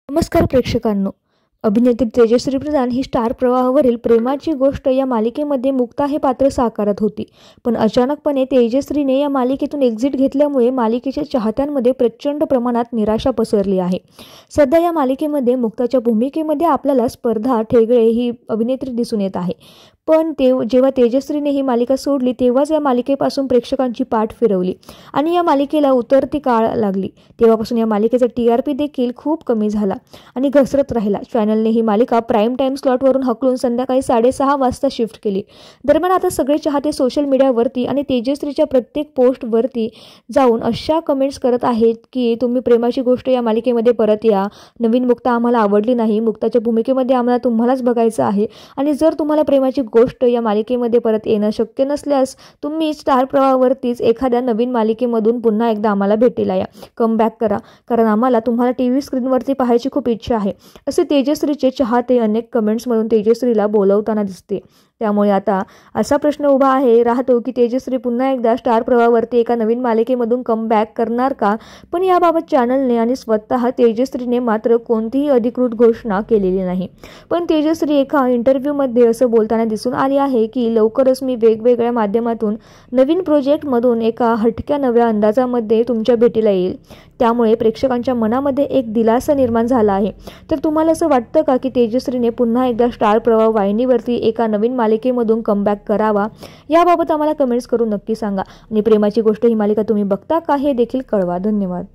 नमस्कार प्रेक्षकांनो. अभिनेत्री तेजश्री प्रधान ही स्टार प्रवाहावरील प्रेमाची गोष्ट या मालिकेमध्ये मुक्ता हे पात्र साकारत होती. पण अचानकपणे तेजश्रीने या मालिकेतून एक्झिट घेतल्यामुळे मालिकेच्या चाहत्यांमध्ये प्रचंड प्रमाणात निराशा पसरली आहे. सध्या या मालिकेमध्ये मुक्ताच्या भूमिकेमध्ये आपल्याला स्पर्धा ठेगळे ही अभिनेत्री दिसून येत आहे. पण जेव्हा तेजश्रीने ही मालिका सोडली तेव्हाच या मालिकेपासून प्रेक्षकांची पाठ फिरवली आणि या मालिकेला उतरती काळ लागली. तेव्हापासून या मालिकेचा TRP देखील खूप कमी झाला आणि घसरत राहिला. चॅनलने ही मालिका प्राईम टाईम स्लॉटवरून हकलून संध्याकाळी 6:30 वाजता शिफ्ट केली. दरम्यान आता सगळे चाहते सोशल मीडियावरती आणि तेजश्रीच्या प्रत्येक पोस्टवरती जाऊन अशा कमेंट्स करत आहेत की तुम्ही प्रेमाची गोष्ट या मालिकेमध्ये परत या. नवीन मुक्ता आम्हाला आवडली नाही. मुक्ताच्या भूमिकेमध्ये आम्हाला तुम्हालाच बघायचं आहे आणि जर तुम्हाला प्रेमाची गोष्ट या मालिकेमध्ये परत येणं शक्य नसल्यास तुम्ही स्टार प्रवाहावरतीच एखाद्या नवीन मालिकेमधून पुन्हा एकदा आम्हाला भेटीला या. कम बॅक करा, कारण आम्हाला तुम्हाला TV स्क्रीनवरती पाहायची खूप इच्छा आहे, असे तेजश्रीचे चाहते अनेक कमेंट्समधून तेजश्रीला बोलवताना दिसते. त्यामुळे आता असा प्रश्न उभा राहतो की तेजश्री पुन्हा एकदा स्टार प्रवाहावरती एका नवीन मालिकेमधून कम बॅक करणार का? पण याबाबत चॅनलने आणि स्वतः तेजश्रीने मात्र कोणतीही अधिकृत घोषणा केलेली नाही. पण तेजश्री एका इंटरव्ह्यूमध्ये असं बोलताना दिसून आली आहे की लवकरच मी वेगवेगळ्या माध्यमातून नवीन प्रोजेक्टमधून एका हटक्या नव्या अंदाजामध्ये तुमच्या भेटीला येईल. त्यामुळे प्रेक्षकांच्या मनामध्ये एक दिलासा निर्माण झाला आहे. तर तुम्हाला असं वाटतं का की तेजश्रीने पुन्हा एकदा स्टार प्रवाह वाहिनीवरती एका नवीन मालिकेमधून कमबॅक करावा? याबाबत आम्हाला कमेंट्स करून नक्की सांगा आणि प्रेमाची गोष्ट ही मालिका तुम्ही बघता का हे देखील कळवा. धन्यवाद.